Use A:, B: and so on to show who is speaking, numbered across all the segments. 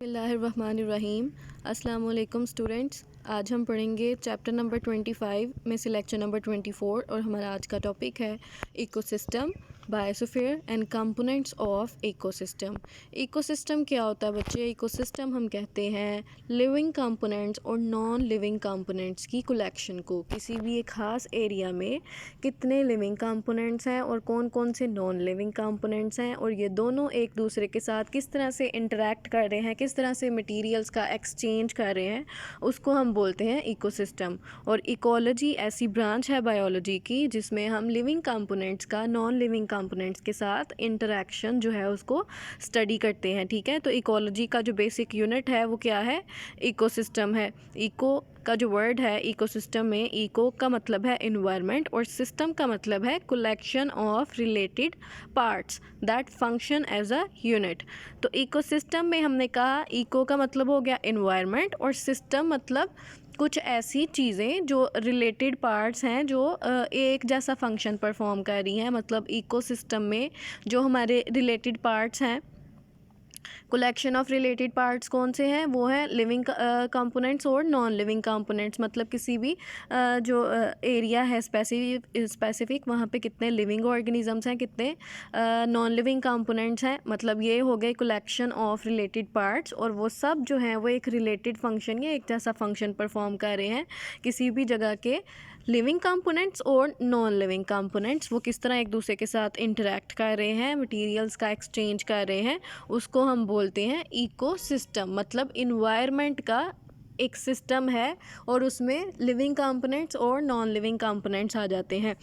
A: बिस्मिल्लाहिर्रहमानिर्रहीम। अस्सलाम वालेकुम स्टूडेंट्स। आज हम पढ़ेंगे चैप्टर नंबर 25 में से लेक्चर नंबर 24 और हमारा आज का टॉपिक है ecosystem, biosphere and components of ecosystem. Ecosystem क्या होता है बच्चे? इकोसिस्टम हम कहते हैं लिविंग कंपोनेंट्स और नॉन लिविंग कंपोनेंट्स की कलेक्शन को। किसी भी एक ख़ास एरिया में कितने लिविंग कंपोनेंट्स हैं और कौन कौन से नॉन लिविंग कंपोनेंट्स हैं और ये दोनों एक दूसरे के साथ किस तरह से इंटरेक्ट कर रहे हैं, किस तरह से मटेरियल्स का एक्सचेंज कर रहे हैं, उसको हम बोलते हैं इकोसिस्टम। और इकोलॉजी ऐसी ब्रांच है बायोलॉजी की जिसमें हम लिविंग कंपोनेंट्स का नॉन लिविंग कंपोनेंट्स के साथ इंटरेक्शन जो है उसको स्टडी करते हैं। ठीक है, तो इकोलॉजी का जो बेसिक यूनिट है वो क्या है? इकोसिस्टम है। इको का जो वर्ड है इकोसिस्टम में, इको का मतलब है इन्वायरमेंट और सिस्टम का मतलब है collection of related parts that function as a unit. तो इकोसिस्टम में हमने कहा इको का मतलब हो गया इन्वायरमेंट और सिस्टम मतलब कुछ ऐसी चीज़ें जो रिलेटेड पार्ट्स हैं जो एक जैसा फंक्शन परफॉर्म कर रही हैं। मतलब इकोसिस्टम में जो हमारे रिलेटेड पार्ट्स हैं, कलेक्शन ऑफ रिलेटेड पार्ट्स कौन से हैं? वो हैं लिविंग कंपोनेंट्स और नॉन लिविंग कंपोनेंट्स। मतलब किसी भी जो एरिया है स्पेसिफिक वहाँ पे कितने लिविंग ऑर्गेनिजम्स हैं, कितने नॉन लिविंग कंपोनेंट्स हैं। मतलब ये हो गए कलेक्शन ऑफ रिलेटेड पार्ट्स और वो सब जो हैं वो एक रिलेटेड फंक्शन या एक जैसा फंक्शन परफॉर्म कर रहे हैं। किसी भी जगह के लिविंग कंपोनेंट्स और नॉन लिविंग कंपोनेंट्स वो किस तरह एक दूसरे के साथ इंटरेक्ट कर रहे हैं, मटेरियल्स का एक्सचेंज कर रहे हैं, उसको हम बोलते हैं इकोसिस्टम। मतलब इन्वायरमेंट का एक सिस्टम है और उसमें लिविंग कंपोनेंट्स और नॉन लिविंग कंपोनेंट्स आ जाते हैं।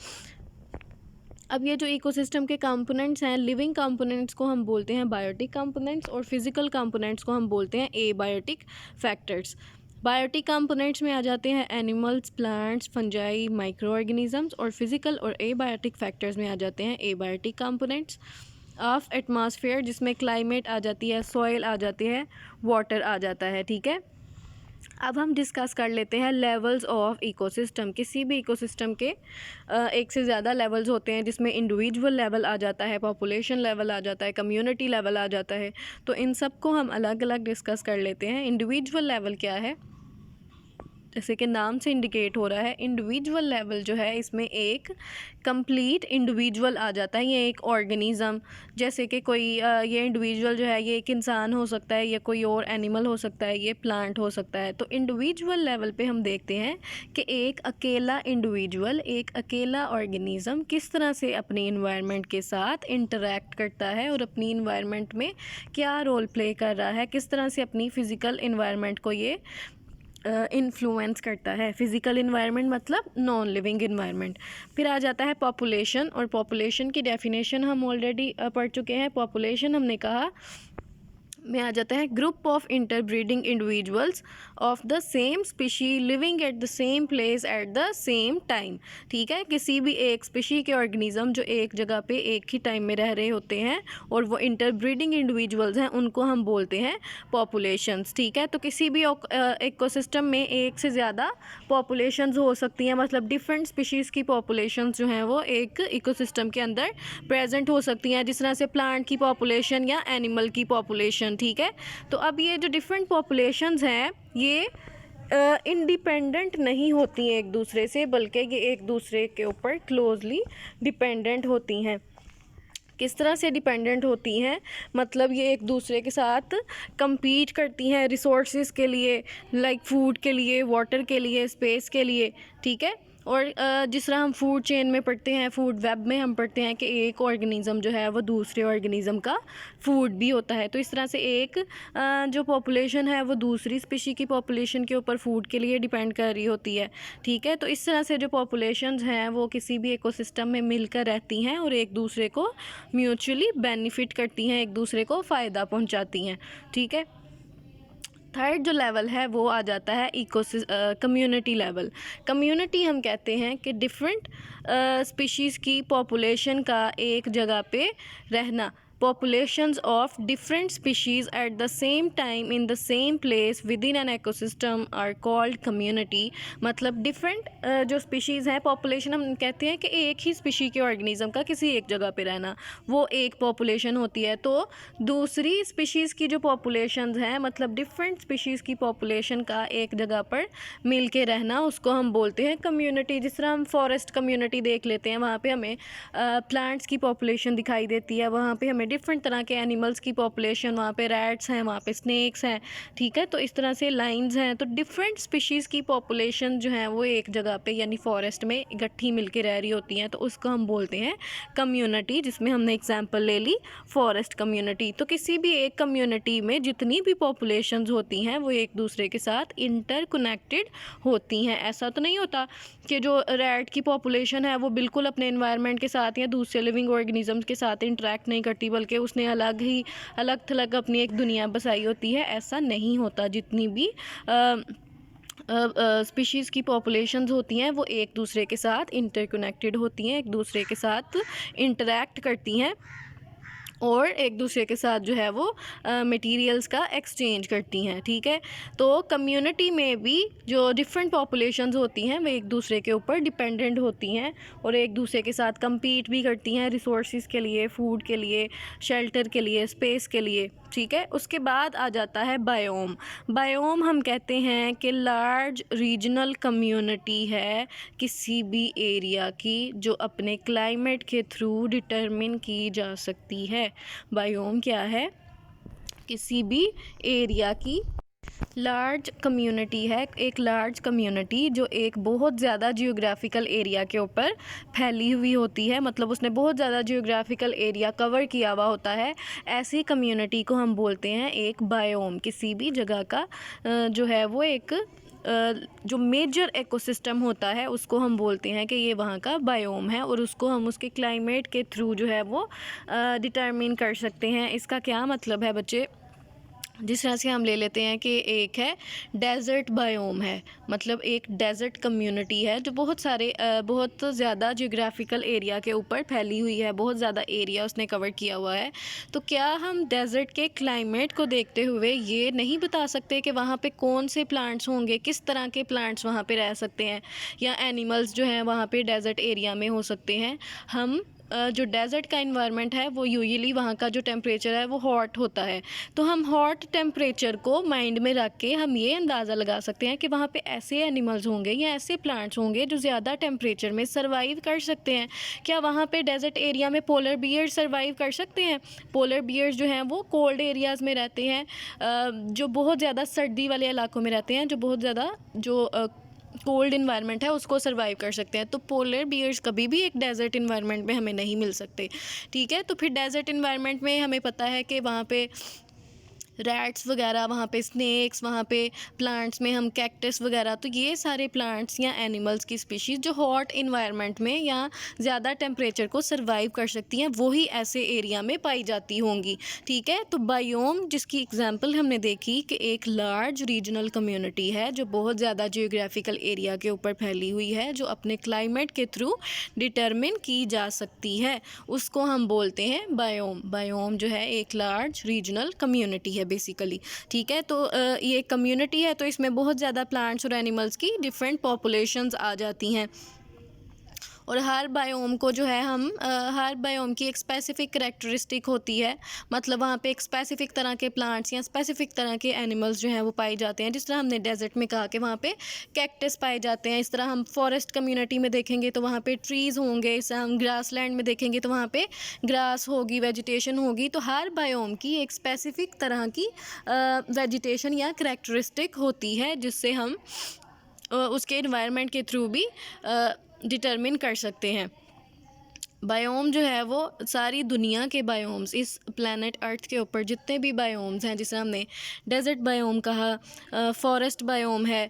A: अब ये जो इकोसिस्टम के कंपोनेंट्स हैं, लिविंग कंपोनेंट्स को हम बोलते हैं बायोटिक कंपोनेंट्स और फिजिकल कंपोनेंट्स को हम बोलते हैं एबायोटिक फैक्टर्स। बायोटिक कंपोनेंट्स में आ जाते हैं animals, plants, fungi, micro organisms और फिजिकल और एबायोटिक फैक्टर्स में आ जाते हैं एबायोटिक कंपोनेंट्स ऑफ एटमॉस्फेयर, जिसमें क्लाइमेट आ जाती है, सॉइल आ जाती है, वाटर आ जाता है। ठीक है, अब हम डिस्कस कर लेते हैं लेवल्स ऑफ इकोसिस्टम। किसी भी इकोसिस्टम के एक से ज़्यादा लेवल्स होते हैं जिसमें इंडिविजुअल लेवल आ जाता है, पॉपुलेशन लेवल आ जाता है, कम्युनिटी लेवल आ जाता है। तो इन सब को हम अलग अलग डिस्कस कर लेते हैं। इंडिविजुअल लेवल क्या है? जैसे कि नाम से इंडिकेट हो रहा है, इंडिविजुअल लेवल जो है इसमें एक कंप्लीट इंडिविजुअल आ जाता है। ये एक ऑर्गेनिज़म, जैसे कि कोई ये इंडिविजुअल जो है ये एक इंसान हो सकता है, या कोई और एनिमल हो सकता है, ये प्लांट हो सकता है। तो इंडिविजुअल लेवल पे हम देखते हैं कि एक अकेला इंडिविजुअल, एक अकेला ऑर्गेनिज़म किस तरह से अपनी इन्वायरमेंट के साथ इंटरेक्ट करता है और अपनी इन्वायरमेंट में क्या रोल प्ले कर रहा है, किस तरह से अपनी फ़िज़िकल इन्वायरमेंट को ये इन्फ्लुएंस करता है। फिज़िकल इन्वायरमेंट मतलब नॉन लिविंग इन्वायरमेंट। फिर आ जाता है पॉपुलेशन, और पॉपुलेशन की डेफिनेशन हम ऑलरेडी पढ़ चुके हैं। पॉपुलेशन हमने कहा में आ जाता है group of interbreeding individuals of the same species living at the same place at the same time. ठीक है, किसी भी एक स्पीशी के ऑर्गेनिज्म जो एक जगह पे एक ही टाइम में रह रहे होते हैं और वो इंटरब्रीडिंग इंडिविजुअल्स हैं, उनको हम बोलते हैं पॉपुलेशंस। ठीक है, तो किसी भी इकोसिस्टम में एक से ज़्यादा पॉपुलेशंस हो सकती हैं। मतलब डिफरेंट स्पीशीज़ की पॉपुलेशंस जो हैं वो एक इकोसिस्टम के अंदर प्रेजेंट हो सकती हैं, जिस तरह से प्लांट की पॉपुलेशन या एनिमल की पॉपुलेशन। ठीक है, तो अब ये जो डिफरेंट पॉपुलेशंस हैं ये इंडिपेंडेंट नहीं होती हैं एक दूसरे से, बल्कि ये एक दूसरे के ऊपर क्लोजली डिपेंडेंट होती हैं। किस तरह से डिपेंडेंट होती हैं? मतलब ये एक दूसरे के साथ compete करती हैं रिसोर्सेज के लिए, लाइक फूड के लिए, वाटर के लिए, स्पेस के लिए। ठीक है, और जिस तरह हम फूड चेन में पढ़ते हैं, फूड वेब में हम पढ़ते हैं कि एक ऑर्गेनिज़म जो है वो दूसरे ऑर्गेनिज़म का फूड भी होता है। तो इस तरह से एक जो पॉपुलेशन है वो दूसरी स्पीशी की पॉपुलेशन के ऊपर फूड के लिए डिपेंड कर रही होती है। ठीक है, तो इस तरह से जो पॉपुलेशंस हैं वो किसी भी इकोसिस्टम में मिलकर रहती हैं और एक दूसरे को म्यूचुअली बेनिफिट करती हैं, एक दूसरे को फ़ायदा पहुंचाती हैं। ठीक है, थर्ड जो लेवल है वो आ जाता है कम्युनिटी लेवल। कम्युनिटी हम कहते हैं कि डिफरेंट स्पीशीज़ की पॉपुलेशन का एक जगह पे रहना। populations of different species at the same time in the same place within an ecosystem are called community। मतलब डिफरेंट जो स्पीशीज़ हैं, पॉपुलेशन हम कहते हैं कि एक ही स्पीशी के ऑर्गेनिज्म का किसी एक जगह पे रहना, वो एक पॉपुलेशन होती है। तो दूसरी स्पीशीज़ की जो पॉपुलेशंस हैं, मतलब डिफरेंट स्पीशीज़ की पॉपुलेशन का एक जगह पर मिल के रहना, उसको हम बोलते हैं कम्युनिटी। जिस तरह हम फॉरेस्ट कम्युनिटी देख लेते हैं, वहाँ पे हमें प्लांट्स की पॉपुलेशन दिखाई देती है, वहाँ पे हमें डिफरेंट तरह के एनिमल्स की पॉपुलेशन, वहाँ पे रैट्स हैं, वहाँ पे स्नेक्स हैं, ठीक है। तो इस तरह से लाइंस हैं। तो डिफरेंट स्पीशीज़ की पॉपुलेशन जो है वो एक जगह पे यानी फॉरेस्ट में इकट्ठी मिल के रह रही होती हैं, तो उसको हम बोलते हैं कम्युनिटी, जिसमें हमने एग्जाम्पल ले ली फॉरेस्ट कम्युनिटी। तो किसी भी एक कम्युनिटी में जितनी भी पॉपुलेशंस होती हैं वो एक दूसरे के साथ इंटरकनेक्टेड होती हैं। ऐसा तो नहीं होता कि जो रैट की पॉपुलेशन है वो बिल्कुल अपने एनवायरनमेंट के साथ या दूसरे लिविंग ऑर्गेनिजम्स के साथ इंटरेक्ट नहीं करती, बल्कि उसने अलग थलग अपनी एक दुनिया बसाई होती है। ऐसा नहीं होता। जितनी भी स्पीशीज़ की पॉपुलेशंस होती हैं वो एक दूसरे के साथ इंटरकनेक्टेड होती हैं, एक दूसरे के साथ इंटरेक्ट करती हैं और एक दूसरे के साथ जो है वो मटेरियल्स का एक्सचेंज करती हैं, ठीक है। तो कम्युनिटी में भी जो डिफरेंट पॉपुलेशंस होती हैं वो एक दूसरे के ऊपर डिपेंडेंट होती हैं और एक दूसरे के साथ compete भी करती हैं रिसोर्सेज के लिए, फूड के लिए, शेल्टर के लिए, स्पेस के लिए, ठीक है। उसके बाद आ जाता है बायोम। बायोम हम कहते हैं कि लार्ज रीजनल कम्युनिटी है किसी भी एरिया की जो अपने क्लाइमेट के थ्रू डिटरमिन की जा सकती है। बायोम क्या है? किसी भी एरिया की लार्ज कम्युनिटी है, एक लार्ज कम्युनिटी जो एक बहुत ज़्यादा जियोग्राफिकल एरिया के ऊपर फैली हुई होती है, मतलब उसने बहुत ज़्यादा जियोग्राफिकल एरिया कवर किया हुआ होता है। ऐसी कम्युनिटी को हम बोलते हैं एक बायोम। किसी भी जगह का जो है वो एक जो मेजर इकोसिस्टम होता है उसको हम बोलते हैं कि ये वहाँ का बायोम है और उसको हम उसके क्लाइमेट के थ्रू जो है वो डिटरमिन कर सकते हैं। इसका क्या मतलब है बच्चे? जिस तरह से हम ले लेते हैं कि एक है डेज़र्ट बायोम है, मतलब एक डेज़र्ट कम्युनिटी है जो बहुत ज़्यादा जियोग्राफिकल एरिया के ऊपर फैली हुई है, बहुत ज़्यादा एरिया उसने कवर किया हुआ है। तो क्या हम डेज़र्ट के क्लाइमेट को देखते हुए ये नहीं बता सकते कि वहाँ पे कौन से प्लांट्स होंगे, किस तरह के प्लांट्स वहाँ पे रह सकते हैं या एनिमल्स जो हैं वहाँ पे डेज़र्ट एरिया में हो सकते हैं? हम जो डेज़र्ट का इन्वायरमेंट है वो यूजुअली वहाँ का जो टेम्परेचर है वो हॉट होता है, तो हम हॉट टेम्परेचर को माइंड में रख के हम ये अंदाज़ा लगा सकते हैं कि वहाँ पे ऐसे एनिमल्स होंगे या ऐसे प्लांट्स होंगे जो ज़्यादा टेम्परेचर में सर्वाइव कर सकते हैं। क्या वहाँ पे डेज़र्ट एरिया में पोलर बियर्स सर्वाइव कर सकते हैं? पोलर बियर्स जो हैं वो कोल्ड एरियाज़ में रहते हैं, जो बहुत ज़्यादा सर्दी वाले इलाकों में रहते हैं, जो बहुत ज़्यादा जो कोल्ड इन्वायरमेंट है उसको सर्वाइव कर सकते हैं। तो पोलर बियर्स कभी भी एक डेजर्ट इन्वायरमेंट में हमें नहीं मिल सकते, ठीक है। तो फिर डेजर्ट इन्वायरमेंट में हमें पता है कि वहाँ पे रैट्स वगैरह, वहाँ पे स्नेक्स, वहाँ पे प्लांट्स में हम कैक्टस वगैरह, तो ये सारे प्लांट्स या एनिमल्स की स्पीशीज़ जो हॉट इन्वायरमेंट में या ज़्यादा टेम्परेचर को सर्वाइव कर सकती हैं वही ऐसे एरिया में पाई जाती होंगी, ठीक है। तो बायोम जिसकी एग्जांपल हमने देखी कि एक लार्ज रीजनल कम्युनिटी है जो बहुत ज़्यादा जियोग्राफिकल एरिया के ऊपर फैली हुई है, जो अपने क्लाइमेट के थ्रू डिटरमिन की जा सकती है, उसको हम बोलते हैं बायोम। बायोम जो है एक लार्ज रीजनल कम्युनिटी है बेसिकली, ठीक है। तो ये कम्युनिटी है तो इसमें बहुत ज़्यादा प्लांट्स और एनिमल्स की डिफरेंट पॉपुलेशंस आ जाती हैं और हर बायोम को जो है हम हर बायोम की एक स्पेसिफिक करैक्टरिस्टिक होती है, मतलब वहाँ पे एक स्पेसिफिक तरह के प्लांट्स या स्पेसिफिक तरह के एनिमल्स जो हैं वो पाए जाते हैं। जिस तरह हमने डेजर्ट में कहा कि वहाँ पे कैक्टस पाए जाते हैं, इस तरह हम फॉरेस्ट कम्युनिटी में देखेंगे तो वहाँ पे ट्रीज़ होंगे, इस तरह हम ग्रास लैंड में देखेंगे तो वहाँ पे ग्रास होगी, वेजिटेशन होगी। तो हर बायोम की एक स्पेसिफिक तरह की वेजिटेशन या करैक्टरिस्टिक होती है जिससे हम उसके इन्वायरमेंट के थ्रू भी डिटरमिन कर सकते हैं। बायोम जो है वो सारी दुनिया के बायोम्स, इस प्लैनेट अर्थ के ऊपर जितने भी बायोम्स हैं, जिसे हमने डेजर्ट बायोम कहा, फॉरेस्ट बायोम है,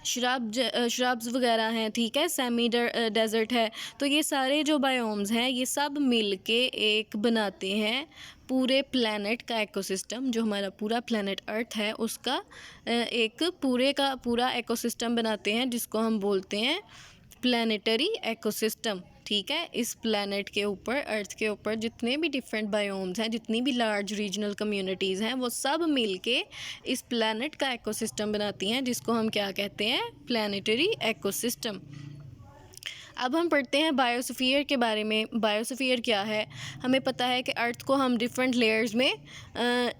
A: श्रब्स वगैरह हैं, ठीक है, सेमी डेजर्ट है, तो ये सारे जो बायोम्स हैं ये सब मिल के एक बनाते हैं पूरे प्लैनेट का इकोसिस्टम। जो हमारा पूरा प्लैनेट अर्थ है उसका एक पूरे का पूरा इकोसिस्टम बनाते हैं जिसको हम बोलते हैं प्लानिटरी इकोसिस्टम, ठीक है। इस प्लैनेट के ऊपर, अर्थ के ऊपर जितने भी डिफरेंट बायोम्स हैं, जितनी भी लार्ज रीजनल कम्युनिटीज़ हैं, वो सब मिलके इस प्लैनेट का इकोसिस्टम बनाती हैं, जिसको हम क्या कहते हैं, प्लैनेटरी इकोसिस्टम। अब हम पढ़ते हैं बायोस्फीयर के बारे में। बायोस्फीयर क्या है? हमें पता है कि अर्थ को हम डिफरेंट लेयर्स में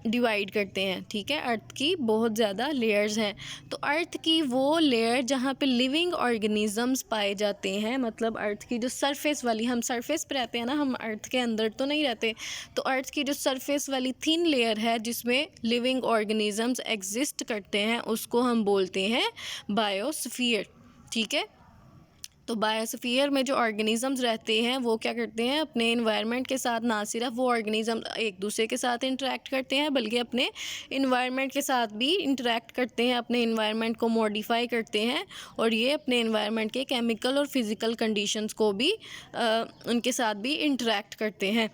A: डिवाइड करते हैं, ठीक है। अर्थ की बहुत ज़्यादा लेयर्स हैं। तो अर्थ की वो लेयर जहाँ पे लिविंग ऑर्गेनिजम्स पाए जाते हैं, मतलब अर्थ की जो सरफेस वाली, हम सरफेस पे रहते हैं ना, हम अर्थ के अंदर तो नहीं रहते। तो अर्थ की जो सरफेस वाली थिन लेयर है जिसमें लिविंग ऑर्गेनिजम्स एग्जिस्ट करते हैं, उसको हम बोलते हैं बायोस्फीयर, ठीक है। तो बायोस्फीयर में जो ऑर्गेनिजम्स रहते हैं वो क्या करते हैं, अपने इन्वायरमेंट के साथ ना सिर्फ वो ऑर्गेनिज्म एक दूसरे के साथ इंटरेक्ट करते हैं, बल्कि अपने इन्वायरमेंट के साथ भी इंटरेक्ट करते हैं, अपने इन्वायरमेंट को मॉडिफाई करते हैं, और ये अपने इन्वायरमेंट के केमिकल और फिज़िकल कंडीशंस को भी उनके साथ भी इंटरेक्ट करते हैं,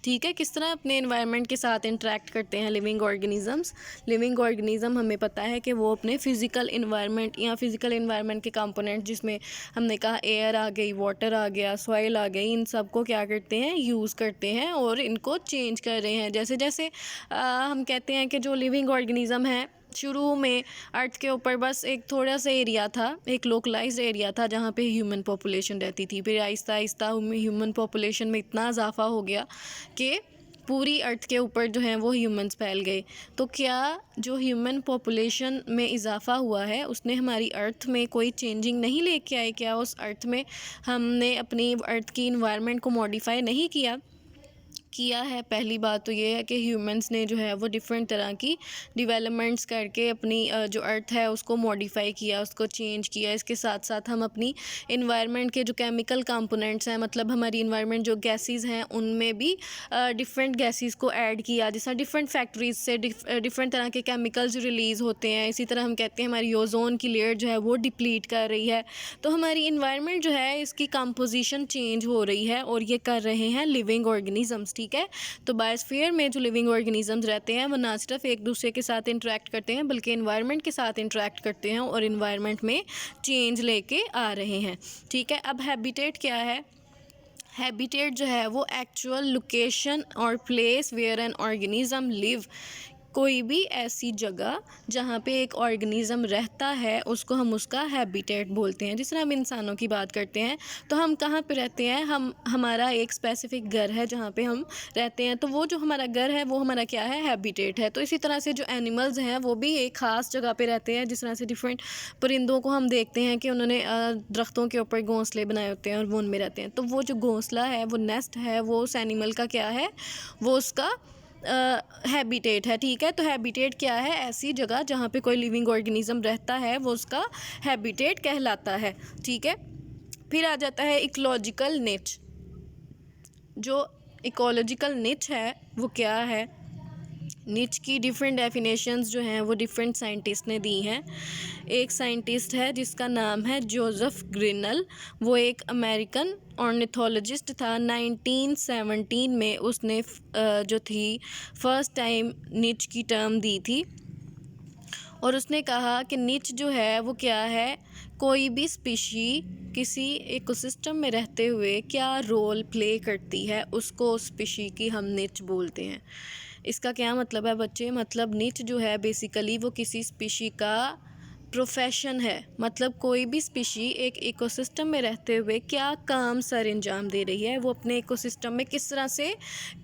A: ठीक है। किस तरह अपने इन्वायरमेंट के साथ इंटरेक्ट करते हैं लिविंग ऑर्गेनिजम्स? लिविंग ऑर्गेनिज्म हमें पता है कि वो अपने फिज़िकल इन्वायरमेंट या फिज़िकल इन्वायरमेंट के कंपोनेंट, जिसमें हमने कहा एयर आ गई, वाटर आ गया, सॉइल आ गई, इन सब को क्या करते हैं, यूज़ करते हैं और इनको चेंज कर रहे हैं। जैसे जैसे हम कहते हैं कि जो लिविंग ऑर्गेनिज्म है, शुरू में अर्थ के ऊपर बस एक थोड़ा सा एरिया था, एक लोकलाइज्ड एरिया था जहाँ पे ह्यूमन पॉपुलेशन रहती थी। फिर आहिस्ता आहिस्ता ह्यूमन पॉपुलेशन में इतना इजाफा हो गया कि पूरी अर्थ के ऊपर जो है वो ह्यूमंस फैल गए। तो क्या जो ह्यूमन पॉपुलेशन में इजाफा हुआ है उसने हमारी अर्थ में कोई चेंजिंग नहीं लेके आए? क्या उस अर्थ में हमने अपनी अर्थ की इन्वायरमेंट को मॉडिफाई नहीं किया है? पहली बात तो ये है कि ह्यूमंस ने जो है वो डिफरेंट तरह की डेवलपमेंट्स करके अपनी जो अर्थ है उसको मॉडिफाई किया, उसको चेंज किया। इसके साथ साथ हम अपनी इन्वायरमेंट के जो केमिकल कंपोनेंट्स हैं, मतलब हमारी इन्वायरमेंट जो गैसेस हैं, उनमें भी डिफरेंट गैसेस को ऐड किया, जैसा डिफरेंट फैक्ट्रीज से डिफरेंट तरह के केमिकल्स रिलीज़ होते हैं। इसी तरह हम कहते हैं हमारी ओजोन की लेयर जो है वो डिप्लीट कर रही है। तो हमारी इन्वायरमेंट जो है इसकी कंपोजिशन चेंज हो रही है, और ये कर रहे हैं लिविंग ऑर्गेनिजम्स, ठीक है। तो बायोस्फीयर में जो लिविंग ऑर्गेनिजम्स रहते हैं वो ना सिर्फ एक दूसरे के साथ इंटरेक्ट करते हैं, बल्कि इन्वायरमेंट के साथ इंटरेक्ट करते हैं और इन्वायरमेंट में चेंज लेके आ रहे हैं, ठीक है। अब हैबिटेट क्या है? हैबिटेट जो है वो एक्चुअल लोकेशन और place where an organism live. कोई भी ऐसी जगह जहाँ पे एक ऑर्गेनिज्म रहता है उसको हम उसका हैबिटेट बोलते हैं। जिस तरह हम इंसानों की बात करते हैं तो हम कहाँ पे रहते हैं, हमारा एक स्पेसिफिक घर है जहाँ पे हम रहते हैं, तो वो जो हमारा घर है वो हमारा क्या है, हैबिटेट है। तो इसी तरह से जो एनिमल्स हैं वो भी एक ख़ास जगह पे रहते हैं। जिस तरह से डिफरेंट परिंदों को हम देखते हैं कि उन्होंने दरख्तों के ऊपर घोंसले बनाए होते हैं और वो उनमें रहते हैं। तो वो जो घोंसला है, वो नेस्ट है, वो उस एनिमल का क्या है, वो उसका हैबिटेट है, ठीक है। तो हैबिटेट क्या है? ऐसी जगह जहाँ पे कोई लिविंग ऑर्गेनिज्म रहता है वो उसका हैबिटेट कहलाता है, ठीक है। फिर आ जाता है इकोलॉजिकल निच। जो इकोलॉजिकल निच है वो क्या है? निच की डिफरेंट डेफिनेशंस जो हैं वो डिफरेंट साइंटिस्ट ने दी हैं। एक साइंटिस्ट है जिसका नाम है जोसेफ ग्रिनल। वो एक अमेरिकन ऑर्निथोलॉजिस्ट था। 1917 में उसने जो थी फर्स्ट टाइम निच की टर्म दी थी, और उसने कहा कि निच जो है वो क्या है, कोई भी स्पीशी किसी इकोसिस्टम में रहते हुए क्या रोल प्ले करती है उसको उस स्पीशी की हम निच बोलते हैं। इसका क्या मतलब है बच्चे? मतलब निच जो है बेसिकली वो किसी स्पीशी का प्रोफेशन है। मतलब कोई भी स्पीशी एक इकोसिस्टम में रहते हुए क्या काम सर अंजाम दे रही है, वो अपने इकोसिस्टम में किस तरह से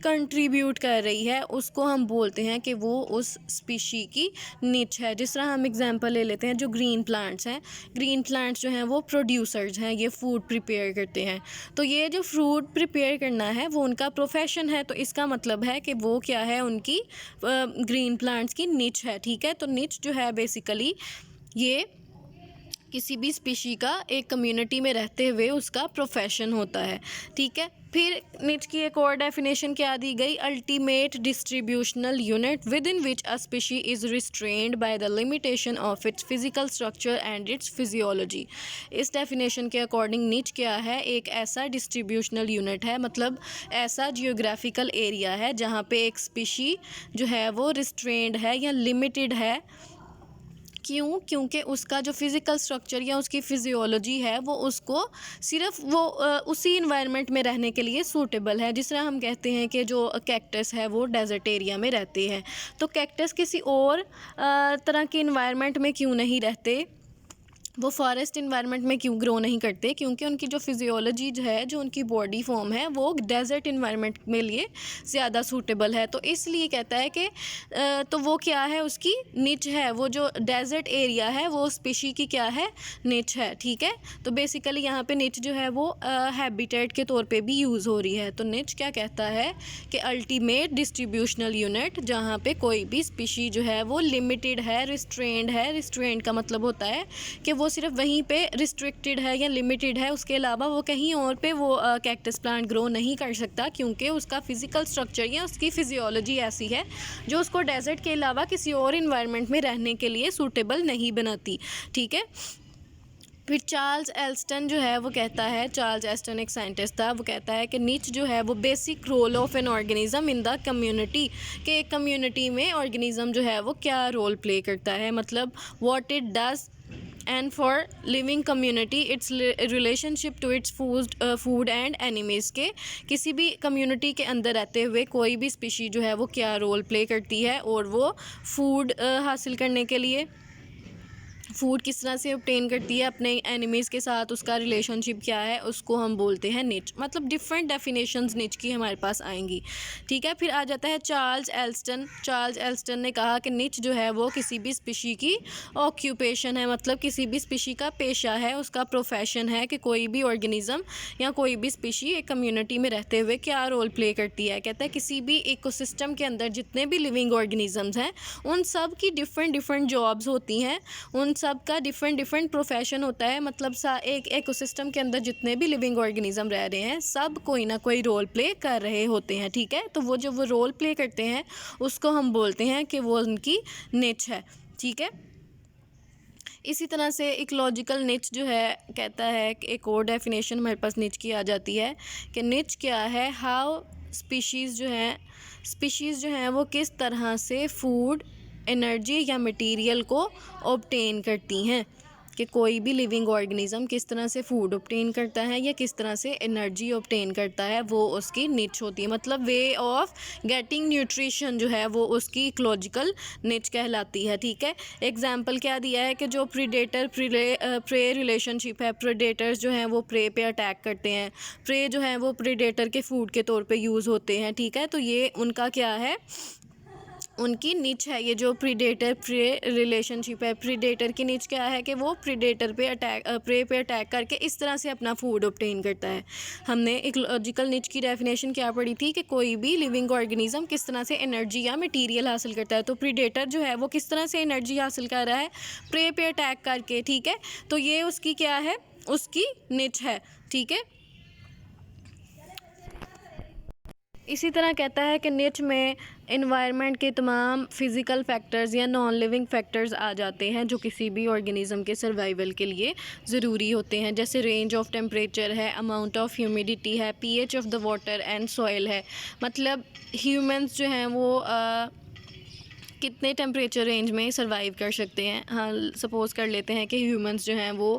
A: कंट्रीब्यूट कर रही है, उसको हम बोलते हैं कि वो उस स्पीशी की निच है। जिस तरह हम एग्जांपल ले लेते हैं, जो ग्रीन प्लांट्स हैं, ग्रीन प्लांट्स जो हैं वो प्रोड्यूसर्स हैं, ये फूड प्रिपेयर करते हैं। तो ये जो फूड प्रिपेयर करना है वो उनका प्रोफेशन है। तो इसका मतलब है कि वो क्या है, उनकी ग्रीन प्लांट्स की निच है, ठीक है। तो निच जो है बेसिकली ये किसी भी स्पीशी का एक कम्युनिटी में रहते हुए उसका प्रोफेशन होता है, ठीक है। फिर निच की एक और डेफिनेशन क्या दी गई? Ultimate distributional unit with in which a species is restrained by the limitation of its physical structure and it's physiology. इस डेफिनेशन के अकॉर्डिंग निच क्या है? एक ऐसा डिस्ट्रीब्यूशनल यूनिट है, मतलब ऐसा जियोग्राफिकल एरिया है जहाँ पे एक स्पीशी जो है वो रिस्ट्रेन्ड है या लिमिटेड है क्यों? क्योंकि उसका जो फिज़िकल स्ट्रक्चर या उसकी फिजियोलॉजी है वो उसको सिर्फ वो उसी इन्वायरमेंट में रहने के लिए सूटेबल है। जिस तरह हम कहते हैं कि जो कैक्टस है वो डेजर्ट एरिया में रहते हैं, तो कैक्टस किसी और तरह के इन्वायरमेंट में क्यों नहीं रहते, वो फॉरेस्ट इन्वायरमेंट में क्यों ग्रो नहीं करते? क्योंकि उनकी जो फिजियोलॉजी है, जो उनकी बॉडी फॉर्म है, वो डेजर्ट इन्वायरमेंट में लिए ज़्यादा सूटेबल है। तो इसलिए कहता है कि तो वो क्या है, उसकी निच है, वो जो डेजर्ट एरिया है वो स्पीशी की क्या है, निच है। ठीक है, तो बेसिकली यहाँ पे निच जो है वो हैबिटेट के तौर पे भी यूज़ हो रही है। तो निच क्या कहता है कि अल्टीमेट डिस्ट्रीब्यूशनल यूनिट, जहाँ पे कोई भी स्पीशी जो है वो लिमिटेड है, रिस्ट्रेंड है। रिस्ट्रेंड का मतलब होता है कि वो सिर्फ वहीं पे रिस्ट्रिक्टेड है या लिमिटेड है, उसके अलावा वो कहीं और पे वो कैक्टस प्लांट ग्रो नहीं कर सकता, क्योंकि उसका फिज़िकल स्ट्रक्चर या उसकी फिजियोलॉजी ऐसी है जो उसको डेजर्ट के अलावा किसी और इन्वायरमेंट में रहने के लिए सूटेबल नहीं बनाती। ठीक है, फिर चार्ल्स एल्स्टन जो है वो कहता है, चार्ल्स एल्स्टन एक साइंटिस्ट था, वो कहता है कि निच जो है वो basic role of an organism in the community, कि एक कम्युनिटी में ऑर्गेनिज्म जो है वो क्या रोल प्ले करता है, मतलब what it does and for living community its relationship to its food and enemies, के किसी भी कम्युनिटी के अंदर रहते हुए कोई भी स्पीशी जो है वो क्या रोल प्ले करती है, और वो फूड हासिल करने के लिए फूड किस तरह से ऑब्टेन करती है अपने एनिमीज़ के साथ, उसका रिलेशनशिप क्या है, उसको हम बोलते हैं निच। मतलब डिफरेंट डेफिनेशंस निच की हमारे पास आएंगी। ठीक है, फिर आ जाता है चार्ल्स एल्स्टन। चार्ल्स एल्स्टन ने कहा कि निच जो है वो किसी भी स्पीशी की ऑक्यूपेशन है, मतलब किसी भी स्पीशी का पेशा है, उसका प्रोफेशन है कि कोई भी ऑर्गेनिज्म या कोई भी स्पीशी एक कम्युनिटी में रहते हुए क्या रोल प्ले करती है। कहता है किसी भी इकोसिस्टम के अंदर जितने भी लिविंग ऑर्गेनिजम्स हैं उन सब की डिफरेंट डिफरेंट जॉब्स होती हैं, उन सब का डिफरेंट डिफरेंट प्रोफेशन होता है। मतलब एक इकोसिस्टम के अंदर जितने भी लिविंग ऑर्गेनिज्म रह रहे हैं सब कोई ना कोई रोल प्ले कर रहे होते हैं। ठीक है, तो वो जो वो रोल प्ले करते हैं उसको हम बोलते हैं कि वो उनकी निच है। ठीक है, इसी तरह से इकोलॉजिकल निच जो है कहता है कि एक और डेफिनेशन हमारे पास निच की आ जाती है कि निच क्या है, हाउ स्पीशीज़ जो हैं वो किस तरह से फूड, एनर्जी या मटेरियल को ऑब्टेन करती हैं, कि कोई भी लिविंग ऑर्गेनिज्म किस तरह से फूड ऑब्टेन करता है या किस तरह से एनर्जी ऑब्टेन करता है, वो उसकी निच होती है। मतलब वे ऑफ गेटिंग न्यूट्रिशन जो है वो उसकी इकोलॉजिकल निच कहलाती है। ठीक है, एग्जांपल क्या दिया है कि जो प्रीडेटर प्रे रिलेशनशिप है, प्रेडेटर्स जो हैं वो प्रे पे अटैक करते हैं, प्रे जो हैं वो प्रीडेटर के फूड के तौर पे यूज़ होते हैं। ठीक है, तो ये उनका क्या है, उनकी निच है। ये जो प्रीडेटर प्रे रिलेशनशिप है, प्रीडेटर की निच क्या है कि वो प्रीडेटर पे प्रे पे अटैक करके इस तरह से अपना फूड ऑब्टेन करता है। हमने इकोलॉजिकल निच की डेफिनेशन क्या पढ़ी थी कि कोई भी लिविंग ऑर्गेनिज्म किस तरह से एनर्जी या मटेरियल हासिल करता है। तो प्रीडेटर जो है वो किस तरह से एनर्जी हासिल कर रहा है, प्रे पे अटैक करके। ठीक है, तो ये उसकी क्या है, उसकी निच है। ठीक है, इसी तरह कहता है कि निच में इन्वायरमेंट के तमाम फिज़िकल फैक्टर्स या नॉन लिविंग फैक्टर्स आ जाते हैं जो किसी भी ऑर्गेनिज्म के सर्वाइवल के लिए ज़रूरी होते हैं, जैसे रेंज ऑफ टेम्परेचर है, अमाउंट ऑफ ह्यूमिडिटी है, pH of the water and soil है। मतलब ह्यूमंस जो हैं वो कितने टेम्परेचर रेंज में सर्वाइव कर सकते हैं। हाँ, सपोज़ कर लेते हैं कि ह्यूमंस जो हैं वो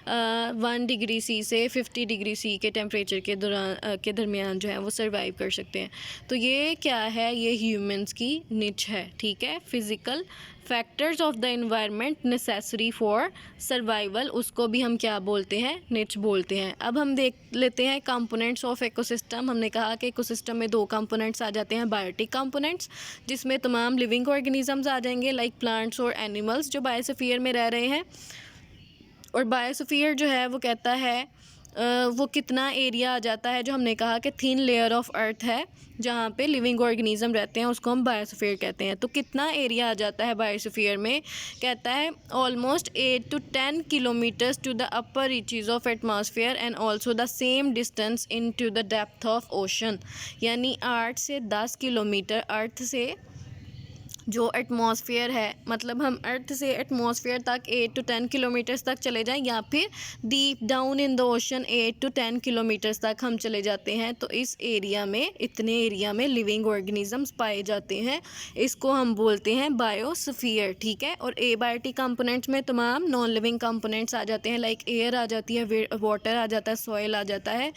A: 1 डिग्री सी से 50 डिग्री सी के टेम्परेचर के दरमियान जो है वो सर्वाइव कर सकते हैं। तो ये क्या है, ये ह्यूमंस की निच है। ठीक है, physical factors of the environment necessary for survival, उसको भी हम क्या बोलते हैं, निच बोलते हैं। अब हम देख लेते हैं कंपोनेंट्स ऑफ इकोसिस्टम। हमने कहा कि इकोसिस्टम में 2 कंपोनेंट्स आ जाते हैं, बायोटिक कंपोनेंट्स जिसमें तमाम लिविंग ऑर्गेनिजम्स आ जाएंगे लाइक प्लांट्स और एनिमल्स जो बायोस्फीयर में रह रहे हैं, और बायोस्फीयर जो है वो कहता है वो कितना एरिया आ जाता है, जो हमने कहा कि थिन लेयर ऑफ अर्थ है जहाँ पे लिविंग ऑर्गेनिज्म रहते हैं उसको हम बायोस्फीयर कहते हैं। तो कितना एरिया आ जाता है बायोस्फीयर में, कहता है almost 8 to 10 kilometres to the upper reaches of atmosphere and also the same distance into the depth of ocean, यानी 8 से 10 किलोमीटर अर्थ से जो एटमॉस्फेयर है, मतलब हम अर्थ से एटमॉस्फेयर तक 8 to 10 किलोमीटर्स तक चले जाएं, या फिर deep down in the ocean 8 to 10 kilometres तक हम चले जाते हैं, तो इस एरिया में, इतने एरिया में लिविंग ऑर्गेनिजम्स पाए जाते हैं। इसको हम बोलते हैं बायोस्फीयर, ठीक है। और एबायोटिक कंपोनेंट्स में तमाम नॉन लिविंग कंपोनेंट्स आ जाते हैं, लाइक एयर आ जाती है, वाटर आ जाता है, सॉइल आ जाता है।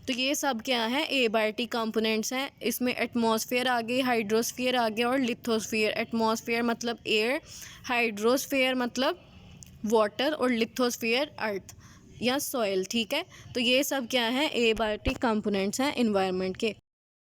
A: तो ये सब क्या है, एबायोटिक कंपोनेंट्स हैं। इसमें एटमॉस्फेयर आ गई, हाइड्रोस्फीयर आ गया और लिथोस्फीयर। एटमॉस्फेयर मतलब एयर, हाइड्रोस्फीयर मतलब वाटर और लिथोस्फीयर अर्थ या सॉइल, ठीक है। तो ये सब क्या है, एबायोटिक कंपोनेंट्स हैं एनवायरनमेंट के।